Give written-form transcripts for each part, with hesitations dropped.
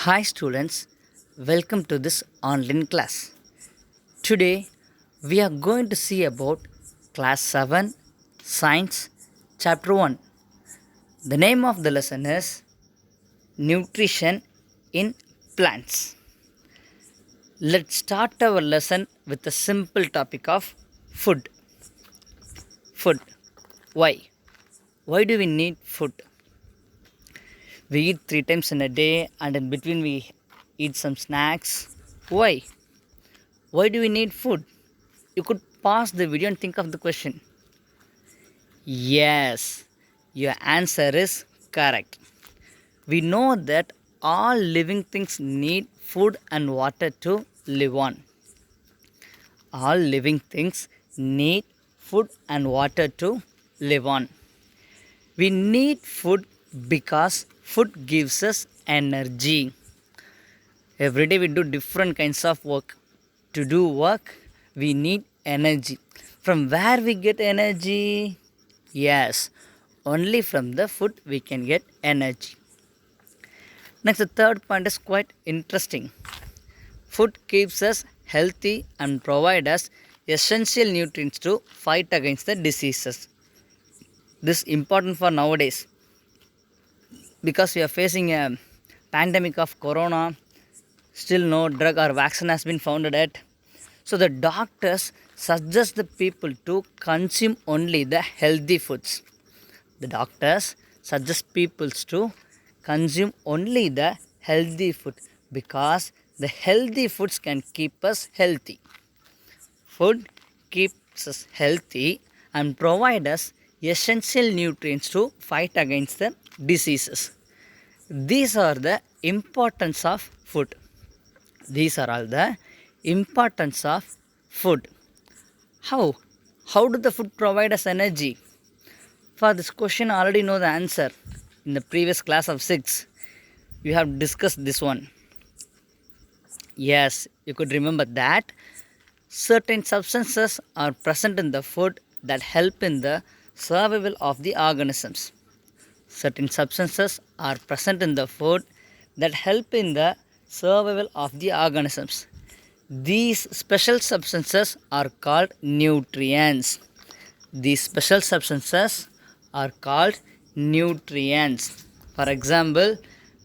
Hi students, welcome to this online class. Today we are going to see about class 7 science chapter 1. The name of the lesson is nutrition in plants. Let's start our lesson with the simple topic of food. Food. Why? Why do we need food? We eat 3 times in a day and in between we eat some snacks. Why? Why do we need food? You could pause the video and think of the question. Yes, your answer is correct. We know that all living things need food and water to live on. All living things need food and water to live on. We need food because food gives us energy. Every day we do different kinds of work. To do work, we need energy. From where we get energy? Yes, only from the food we can get energy. Next, the third point is quite interesting. Food keeps us healthy and provides us essential nutrients to fight against the diseases. This is important for nowadays because we are facing a pandemic of corona. Still no drug or vaccine has been found yet. So the doctors suggest the people to consume only the healthy foods. The doctors suggest people to consume only the healthy food because the healthy foods can keep us healthy. Food keeps us healthy and provide us essential nutrients to fight against the diseases. These are the importance of food. These are all the importance of food. How? How do the food provide us energy? For this question, I already know the answer. In the previous class of 6, you have discussed this one. Yes, you could remember that certain substances are present in the food that help in the survival of the organisms. Certain substances are present in the food that help in the survival of the organisms. These special substances are called nutrients. These special substances are called nutrients. For example,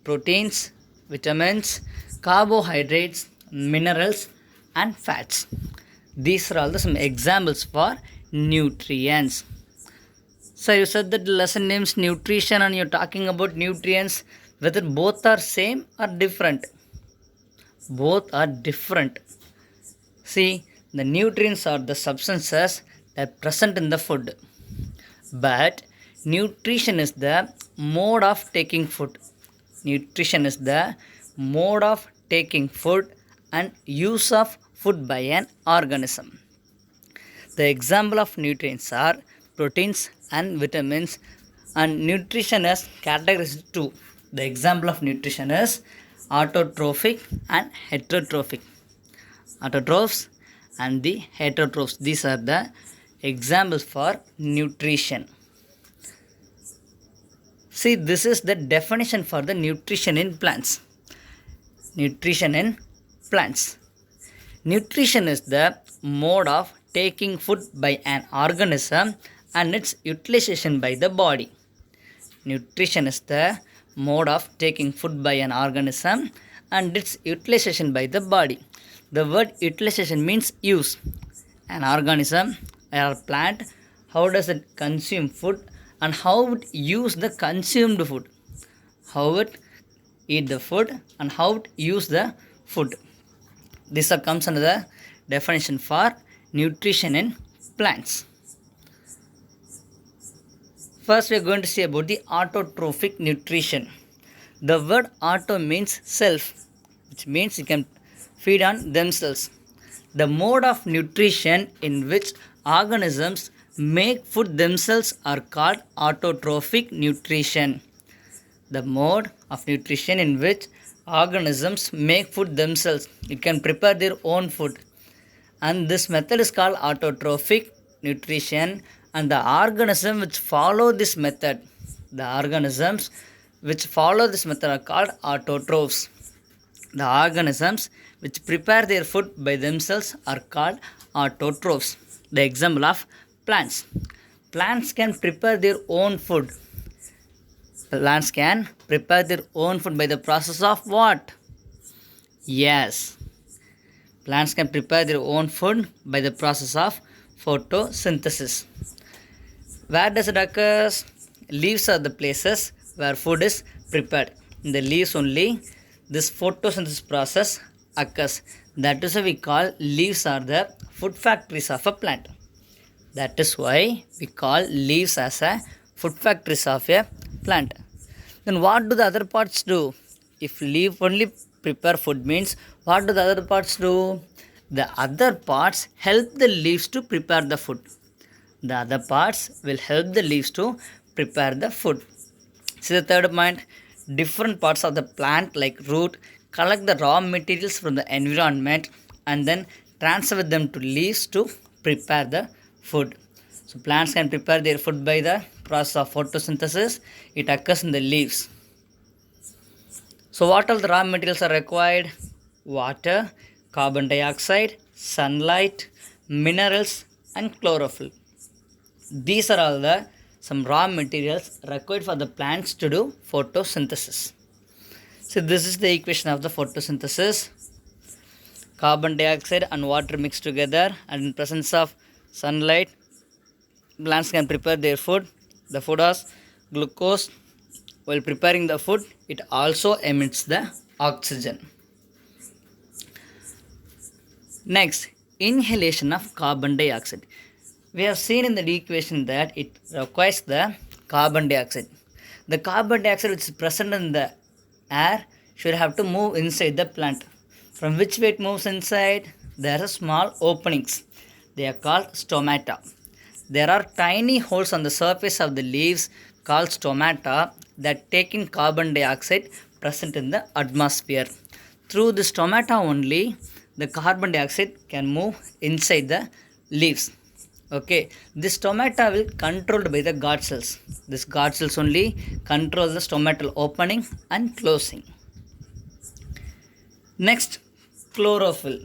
proteins, vitamins, carbohydrates, minerals, and fats. These are all some examples for nutrients. So you said that the lesson names nutrition and you're talking about nutrients, whether both are same or different. Both are different. See, the nutrients are the substances that are present in the food. But nutrition is the mode of taking food. Nutrition is the mode of taking food and use of food by an organism. The example of nutrients are proteins and vitamins, and nutrition is categorized two. The example of nutrition is autotrophic and heterotrophic. Autotrophs and the heterotrophs. These are the examples for nutrition. See, this is the definition for the nutrition in plants. Nutrition in plants. Nutrition is the mode of taking food by an organism and its utilization by the body. Nutrition is the mode of taking food by an organism and its utilization by the body. The word utilization means use. An organism or plant, how does it consume food and how it use the consumed food? How it eat the food and how it use the food. This comes under the definition for nutrition in plants. First, we are going to see about the autotrophic nutrition. The word auto means self, which means you can feed on themselves. The mode of nutrition in which organisms make food themselves are called autotrophic nutrition. The mode of nutrition in which organisms make food themselves. It can prepare their own food. And this method is called autotrophic nutrition, and the organisms which follow this method, the organisms which follow this method are called autotrophs. The organisms which prepare their food by themselves are called autotrophs. The example of plants. Plants can prepare their own food. Plants can prepare their own food by the process of what? Yes. Plants can prepare their own food by the process of photosynthesis. Where does it occur? Leaves are the places where food is prepared. In the leaves only, this photosynthesis process occurs. That is why we call leaves are the food factories of a plant. That is why we call leaves as a food factories of a plant. Then what do the other parts do? If leaf only prepare food means, what do the other parts do? The other parts help the leaves to prepare the food. The other parts will help the leaves to prepare the food. See the third point, different parts of the plant like root collect the raw materials from the environment and then transfer them to leaves to prepare the food. So plants can prepare their food by the process of photosynthesis. It occurs in the leaves. So what all the raw materials are required? Water, carbon dioxide, sunlight, minerals and chlorophyll. These are all the some raw materials required for the plants to do photosynthesis. So this is the equation of the photosynthesis. Carbon dioxide and water mixed together, and in presence of sunlight, plants can prepare their food. The food has glucose. While preparing the food, it also emits the oxygen. Next, inhalation of carbon dioxide. We have seen in the equation that it requires the carbon dioxide. The carbon dioxide which is present in the air should have to move inside the plant. From which way it moves inside? There are small openings. They are called stomata. There are tiny holes on the surface of the leaves called stomata that take in carbon dioxide present in the atmosphere. Through the stomata only, the carbon dioxide can move inside the leaves. Okay, this stomata will controlled by the guard cells. This guard cells only control the stomatal opening and closing. Next, chlorophyll.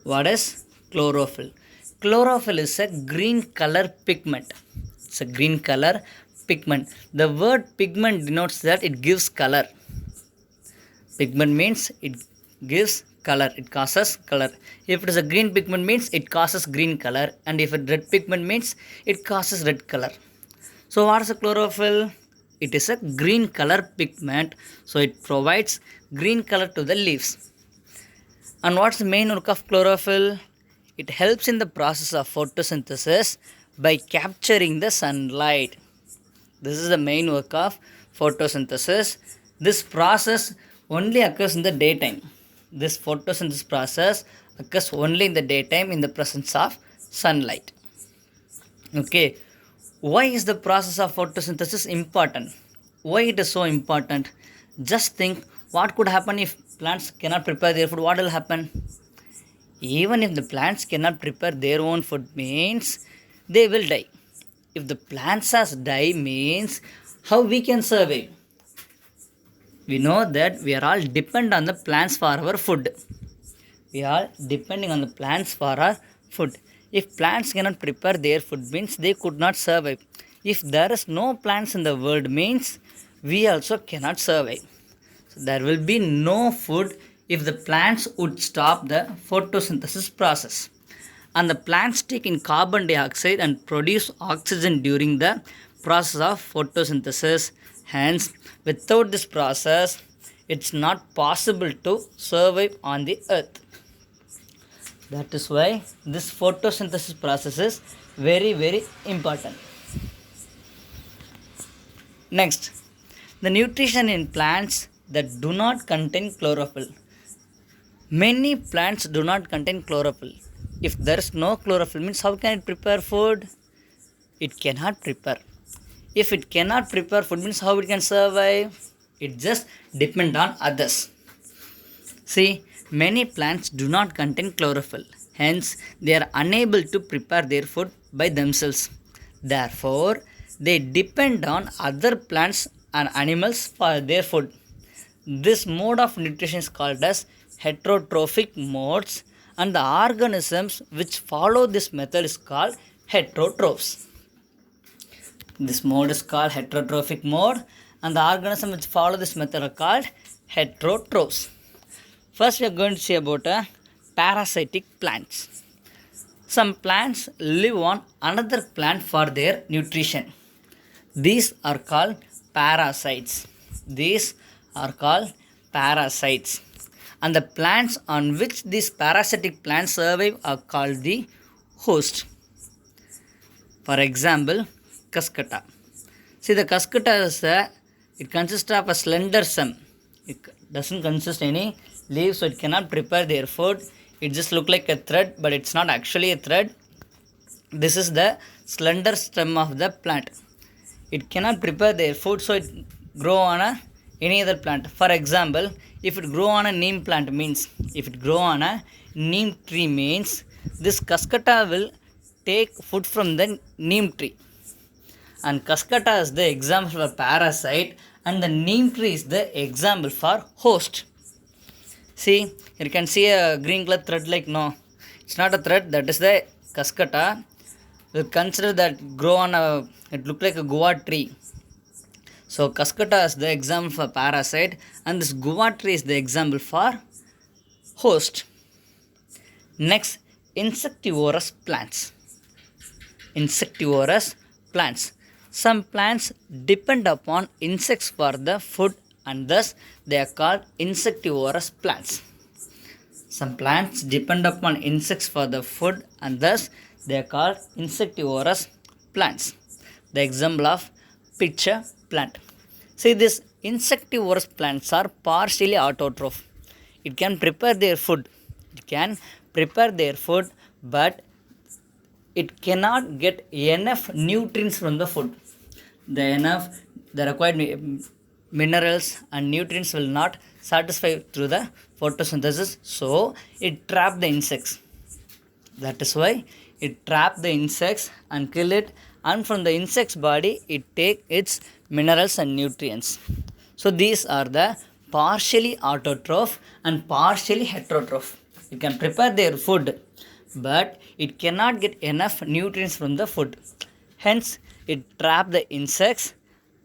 What is chlorophyll? Chlorophyll is a green color pigment. It's a green color pigment. The word pigment denotes that it gives color. Pigment means it gives color, it causes color. If it is a green pigment means it causes green color, and if a red pigment means it causes red color. So what is a chlorophyll? It is a green color pigment, so it provides green color to the leaves. And what's the main work of chlorophyll? It helps in the process of photosynthesis by capturing the sunlight. This is the main work of photosynthesis. This process only occurs in the daytime. This photosynthesis process occurs only in the daytime in the presence of sunlight. Okay, why is the process of photosynthesis important? Why it is so important? Just think, what could happen if plants cannot prepare their food? What will happen? Even if the plants cannot prepare their own food means they will die. If the plants has die means how we can survive? We know that we are all dependent on the plants for our food. We are depending on the plants for our food. If plants cannot prepare their food means they could not survive. If there is no plants in the world means we also cannot survive. So there will be no food if the plants would stop the photosynthesis process. And the plants take in carbon dioxide and produce oxygen during the process of photosynthesis. Hence, without this process, it's not possible to survive on the earth. That is why this photosynthesis process is very, very important. Next, the nutrition in plants that do not contain chlorophyll. Many plants do not contain chlorophyll. If there is no chlorophyll means how can it prepare food? It cannot prepare. If it cannot prepare food means how it can survive? It just depends on others. See, many plants do not contain chlorophyll. Hence, they are unable to prepare their food by themselves. Therefore, they depend on other plants and animals for their food. This mode of nutrition is called as heterotrophic modes, and the organisms which follow this method is called heterotrophs. This mode is called heterotrophic mode, and the organisms which follow this method are called heterotrophs. First, we are going to see about parasitic plants. Some plants live on another plant for their nutrition. These are called parasites. These are called parasites. And the plants on which these parasitic plants survive are called the host. For example, cuscuta. See, the cuscuta is it consists of a slender stem. It doesn't consist any leaves, so it cannot prepare their food. It just looks like a thread, but it's not actually a thread. This is the slender stem of the plant. It cannot prepare their food, so it grow on any other plant. For example, if it grow on a neem plant means, if it grow on a neem tree means, this cuscuta will take food from the neem tree. And cuscuta is the example for parasite, and the neem tree is the example for host. See, you can see a green color thread like, no, it's not a thread, that is the cuscuta. We consider that grow on a, it look like a guava tree. So cuscuta is the example for parasite, and this guava tree is the example for host. Next, insectivorous plants. Insectivorous plants. Some plants depend upon insects for the food, and thus they are called insectivorous plants. Some plants depend upon insects for the food, and thus they are called insectivorous plants. The example of pitcher plant. See, these insectivorous plants are partially autotroph. It can prepare their food. It can prepare their food, but it cannot get enough nutrients from the food. The required minerals and nutrients will not satisfy through the photosynthesis, so it traps the insects. That is why it traps the insects and kill it, and from the insect's body it take its minerals and nutrients. So these are the partially autotroph and partially heterotroph. It can prepare their food, but it cannot get enough nutrients from the food. Hence, it traps the insects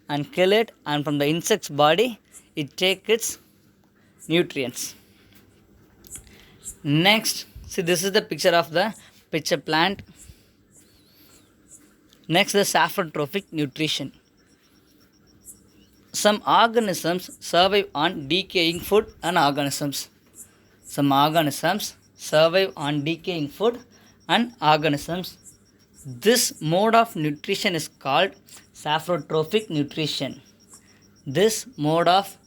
and kill it, and from the insect's body it take its nutrients. Next, see, this is the picture of the pitcher plant. Next, the saprotrophic nutrition. Some organisms survive on decaying food and organisms. Some organisms survive on decaying food and organisms. This mode of nutrition is called saprotrophic nutrition. This mode of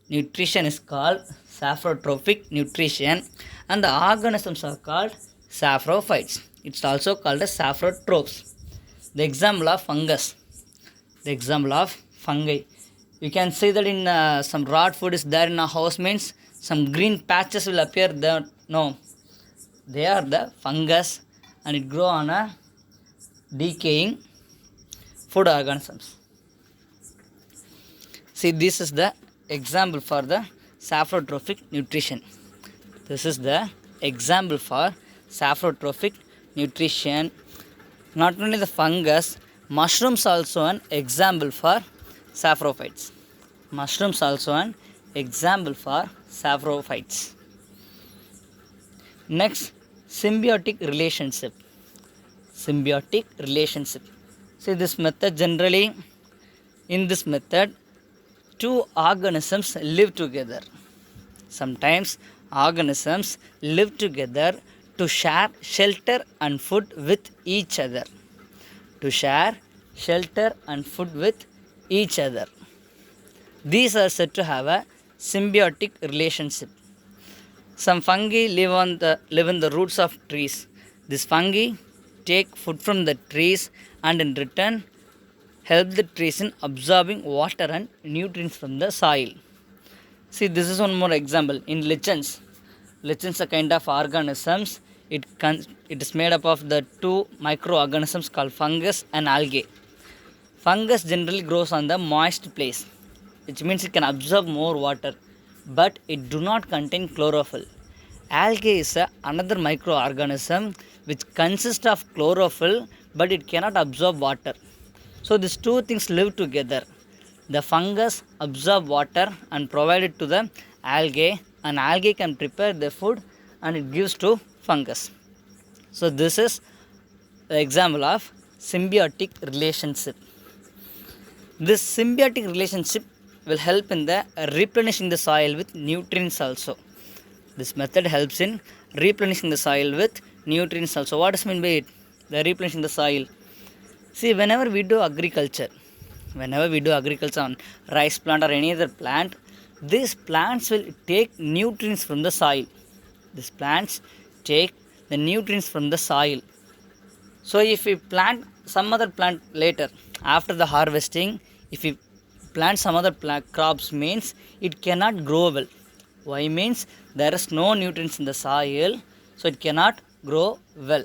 nutrition is called saprotrophic nutrition, and the organisms are called saprophytes. It's also called as saprotrophs. The example of fungus. The example of fungi. You can see that in some raw food is there in a house means some green patches will appear there. No, they are the fungus, and it grow on a decaying food organisms. See, this is the example for the saprotrophic nutrition. This is the example for saprotrophic nutrition. Not only the fungus, mushrooms also an example for saprophytes. Mushrooms also an example for saprophytes. Next, symbiotic relationship. Symbiotic relationship. See, this method generally, in this method, two organisms live together. Sometimes organisms live together to share shelter and food with each other. To share shelter and food with each other. These are said to have a symbiotic relationship. Some fungi live in the roots of trees. These fungi take food from the trees and in return help the trees in absorbing water and nutrients from the soil. See, this is one more example. In lichens. Lichens are kind of organisms. It is made up of the two microorganisms called fungus and algae. Fungus generally grows on the moist place, which means it can absorb more water. but it do not contain chlorophyll. Algae is another microorganism which consists of chlorophyll, but it cannot absorb water. So these two things live together. The fungus absorb water and provide it to the algae, and algae can prepare the food and it gives to fungus. So this is the example of symbiotic relationship. This symbiotic relationship will help in the replenishing the soil with nutrients also. This method helps in replenishing the soil with nutrients also. What does mean by it? The replenishing the soil. See, whenever we do agriculture on rice plant or any other plant, these plants will take nutrients from the soil. These plants take the nutrients from the soil. So if we plant some other plant later after the harvesting, if we plant some other crops, means it cannot grow well. Why? Means there is no nutrients in the soil, so it cannot grow well.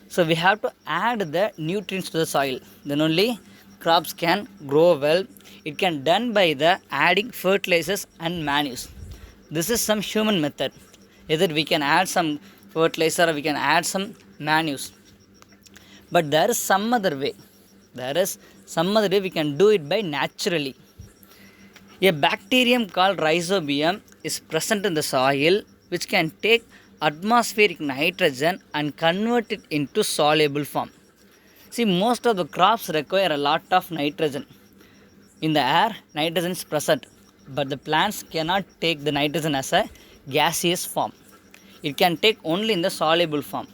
So we have to add the nutrients to the soil, then only crops can grow well. It can done by the adding fertilizers and manures. This is some human method. Either we can add some fertilizer or we can add some manures. But there is some other way. We can do it by naturally. A bacterium called Rhizobium is present in the soil, which can take atmospheric nitrogen and convert it into soluble form. See, most of the crops require a lot of nitrogen. In the air, nitrogen is present, but the plants cannot take the nitrogen as a gaseous form. It can take only in the soluble form.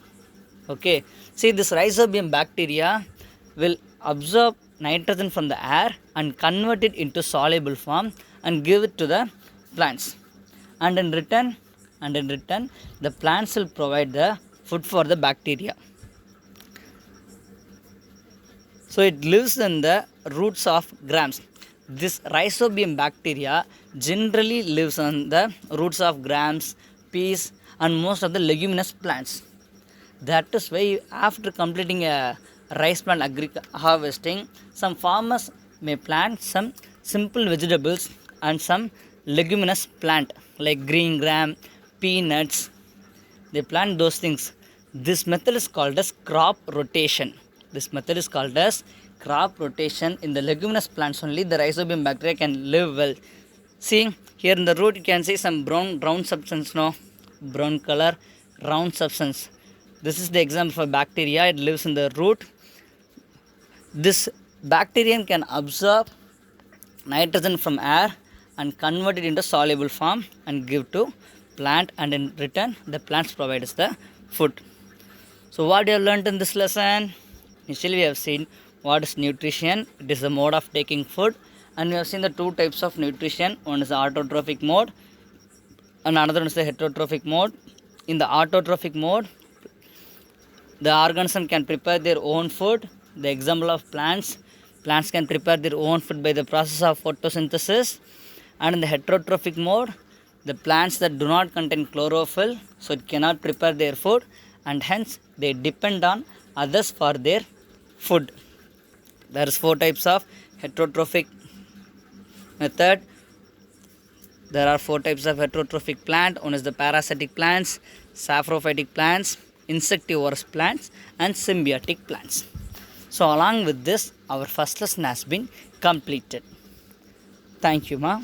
Okay. See, this Rhizobium bacteria will absorb nitrogen from the air and convert it into soluble form and give it to the plants. And in return, the plants will provide the food for the bacteria. So it lives in the roots of grams. This Rhizobium bacteria generally lives on the roots of grams, peas, and most of the leguminous plants. That is why after completing a rice plant harvesting, some farmers may plant some simple vegetables and some leguminous plant like green gram, peanuts. They plant those things. This method is called as crop rotation. In the leguminous plants only the Rhizobium bacteria can live well. See, here in the root you can see some brown substance, brown color, round substance. This is the example for bacteria. It lives in the root. This bacterium can absorb nitrogen from air and convert it into soluble form and give to plant, and in return the plants provide us the food. So what you have learnt in this lesson? Initially we have seen what is nutrition. It is the mode of taking food, and we have seen the two types of nutrition. One is the autotrophic mode and another one is the heterotrophic mode. In the autotrophic mode, the organism can prepare their own food. The example of plants can prepare their own food by the process of photosynthesis. And in the heterotrophic mode, the plants that do not contain chlorophyll, so it cannot prepare their food, and hence they depend on others for their food. There is 4 types of heterotrophic method. There are 4 types of heterotrophic plant. One is the parasitic plants, saprophytic plants, insectivorous plants, and symbiotic plants. So along with this, our first lesson has been completed. Thank you, Ma.